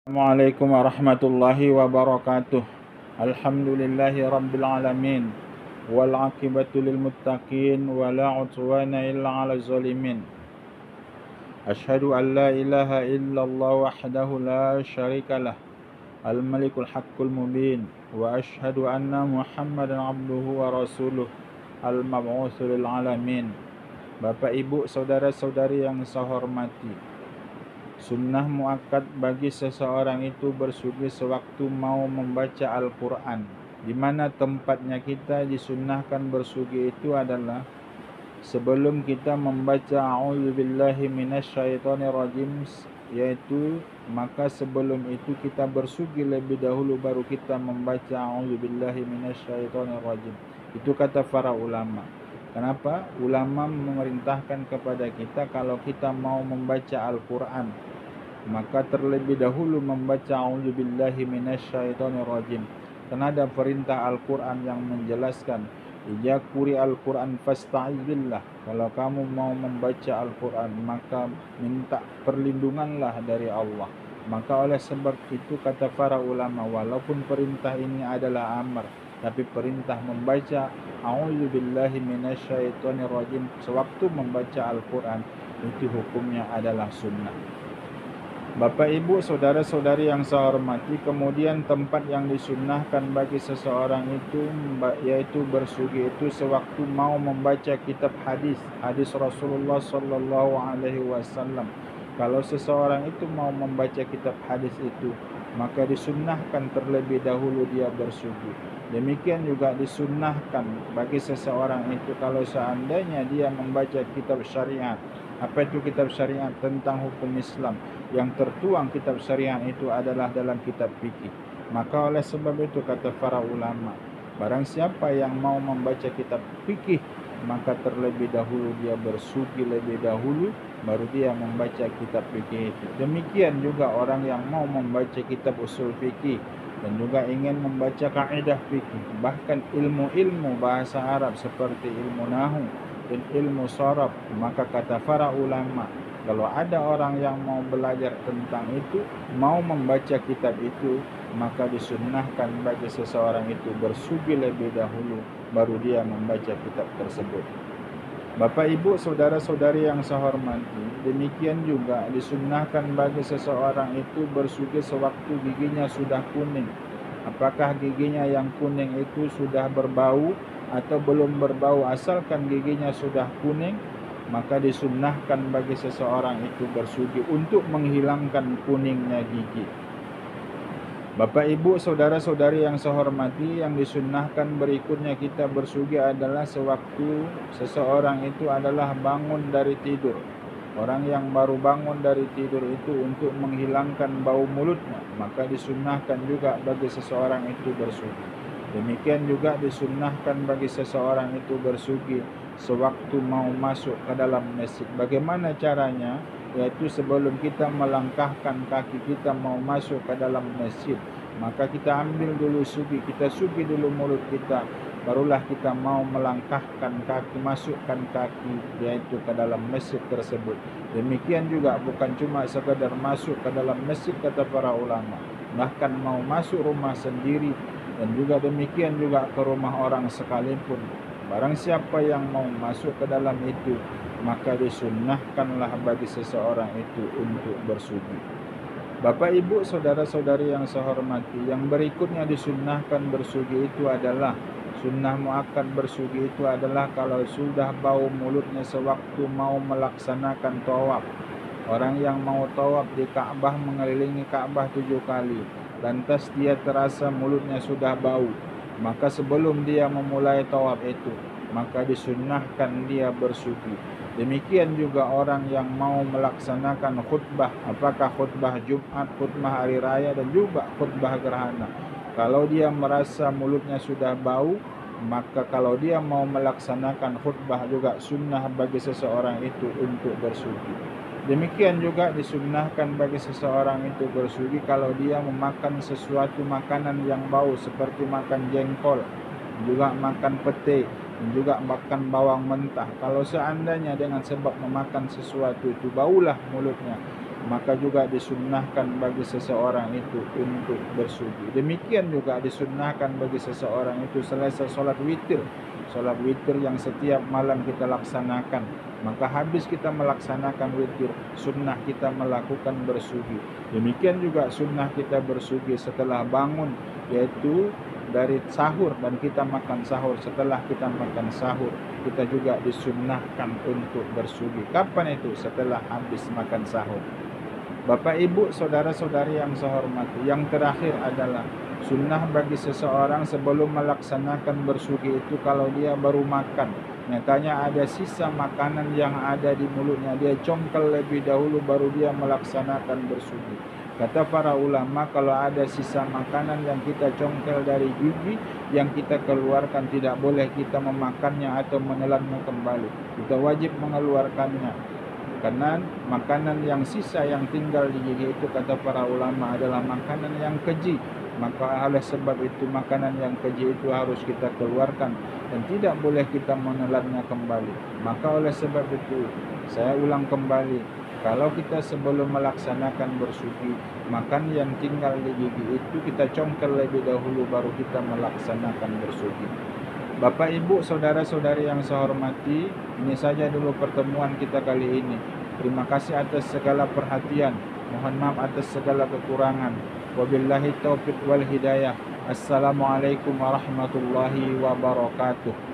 Assalamualaikum warahmatullahi wabarakatuh. Alhamdulillahi rabbil alamin. Wal aqibatu lil muttaqin wa la udwana illa 'alal zalimin. Asyhadu an la ilaha illallah wahdahu la syarikalah. Al malikul haqqul mubin wa asyhadu anna Muhammadan abduhu wa rasuluh al mab'utsu lil alamin. Bapak Ibu, saudara-saudari yang saya hormati, sunnah muakkad bagi seseorang itu bersugi sewaktu mau membaca Al-Quran. Di mana tempatnya kita disunnahkan bersugi itu adalah sebelum kita membaca A'udzubillahi minasyaitonirrajim, yaitu maka sebelum itu kita bersugi lebih dahulu baru kita membaca A'udzubillahi minasyaitonirrajim. Itu kata para ulama. Kenapa? Ulama memerintahkan kepada kita kalau kita mau membaca Al-Quran, maka terlebih dahulu membaca A'udzubillahi minasyaitonirrajim. Karena ada perintah Al-Quran yang menjelaskan, Ija quri Al-Quran fasta'iz billah. Kalau kamu mau membaca Al-Quran, maka minta perlindunganlah dari Allah. Maka oleh sebab itu kata para ulama, walaupun perintah ini adalah amar, tapi perintah membaca A'udzubillahi minasyaitonirrajim sewaktu membaca Al-Quran itu hukumnya adalah sunnah. Bapak Ibu, saudara-saudari yang saya hormati, kemudian tempat yang disunnahkan bagi seseorang itu yaitu bersugi itu sewaktu mau membaca kitab hadis Rasulullah sallallahu alaihi wasallam. Kalau seseorang itu mau membaca kitab hadis itu, maka disunnahkan terlebih dahulu dia bersugi. Demikian juga disunnahkan bagi seseorang itu kalau seandainya dia membaca kitab syariat. Apa itu kitab syariat? Tentang hukum Islam. Yang tertuang kitab syariat itu adalah dalam kitab fikih. Maka oleh sebab itu kata para ulama, barang siapa yang mau membaca kitab fikih, maka terlebih dahulu dia bersugi lebih dahulu, baru dia membaca kitab fikih itu. Demikian juga orang yang mau membaca kitab usul fikih dan juga ingin membaca kaidah fikih, bahkan ilmu-ilmu bahasa Arab seperti ilmu nahwu dan ilmu sharaf, maka kata para ulama, kalau ada orang yang mau belajar tentang itu, mau membaca kitab itu, maka disunnahkan bagi seseorang itu bersugi lebih dahulu, baru dia membaca kitab tersebut. Bapak Ibu, saudara-saudari yang saya hormati, demikian juga disunnahkan bagi seseorang itu bersugi sewaktu giginya sudah kuning. Apakah giginya yang kuning itu sudah berbau atau belum berbau, asalkan giginya sudah kuning, maka disunnahkan bagi seseorang itu bersugi untuk menghilangkan kuningnya gigi. Bapak Ibu, saudara-saudari yang saya hormati, yang disunnahkan berikutnya kita bersugi adalah sewaktu seseorang itu adalah bangun dari tidur. Orang yang baru bangun dari tidur itu untuk menghilangkan bau mulutnya, maka disunnahkan juga bagi seseorang itu bersugi. Demikian juga disunnahkan bagi seseorang itu bersugi sewaktu mau masuk ke dalam masjid. Bagaimana caranya? Yaitu sebelum kita melangkahkan kaki kita mau masuk ke dalam masjid, maka kita ambil dulu sugi, kita sugi dulu mulut kita, barulah kita mau melangkahkan kaki, masukkan kaki yaitu ke dalam masjid tersebut. Demikian juga bukan cuma sekadar masuk ke dalam masjid kata para ulama, bahkan mau masuk rumah sendiri dan juga demikian juga ke rumah orang sekalipun. Barang siapa yang mau masuk ke dalam itu, maka disunnahkanlah bagi seseorang itu untuk bersugi. Bapak Ibu, saudara-saudari yang saya hormati, yang berikutnya disunnahkan bersugi itu adalah sunnah muakkad bersugi itu adalah kalau sudah bau mulutnya sewaktu mau melaksanakan tawaf. Orang yang mau tawaf di Ka'bah, mengelilingi Ka'bah 7 kali, lantas dia terasa mulutnya sudah bau, maka sebelum dia memulai tawaf itu, maka disunnahkan dia bersugi. Demikian juga orang yang mau melaksanakan khutbah, apakah khutbah Jumat, khutbah hari raya dan juga khutbah gerhana. Kalau dia merasa mulutnya sudah bau, maka kalau dia mau melaksanakan khutbah juga sunnah bagi seseorang itu untuk bersugi. Demikian juga disunnahkan bagi seseorang itu bersugi kalau dia memakan sesuatu makanan yang bau seperti makan jengkol, juga makan pete, dan juga makan bawang mentah. Kalau seandainya dengan sebab memakan sesuatu itu baulah mulutnya, maka juga disunnahkan bagi seseorang itu untuk bersugi. Demikian juga disunnahkan bagi seseorang itu selesai sholat witir yang setiap malam kita laksanakan, maka habis kita melaksanakan witir, sunnah kita melakukan bersugi. Demikian juga sunnah kita bersugi setelah bangun, yaitu dari sahur, dan kita makan sahur. Setelah kita makan sahur, kita juga disunnahkan untuk bersugi. Kapan itu? Setelah habis makan sahur. Bapak, Ibu, saudara-saudari yang saya hormati, yang terakhir adalah sunnah bagi seseorang sebelum melaksanakan bersugi itu kalau dia baru makan, nyatanya ada sisa makanan yang ada di mulutnya, dia congkel lebih dahulu baru dia melaksanakan bersugi. Kata para ulama, kalau ada sisa makanan yang kita congkel dari gigi yang kita keluarkan, tidak boleh kita memakannya atau menelannya kembali. Kita wajib mengeluarkannya. Karena makanan yang sisa yang tinggal di gigi itu, kata para ulama, adalah makanan yang keji. Maka oleh sebab itu makanan yang keji itu harus kita keluarkan dan tidak boleh kita menelannya kembali. Maka oleh sebab itu saya ulang kembali, kalau kita sebelum melaksanakan bersugi, makan yang tinggal di gigi itu kita congkel lebih dahulu baru kita melaksanakan bersugi. Bapak, Ibu, saudara-saudari yang saya hormati, ini saja dulu pertemuan kita kali ini. Terima kasih atas segala perhatian. Mohon maaf atas segala kekurangan. Wabillahi taufiq wal hidayah. Assalamualaikum warahmatullahi wabarakatuh.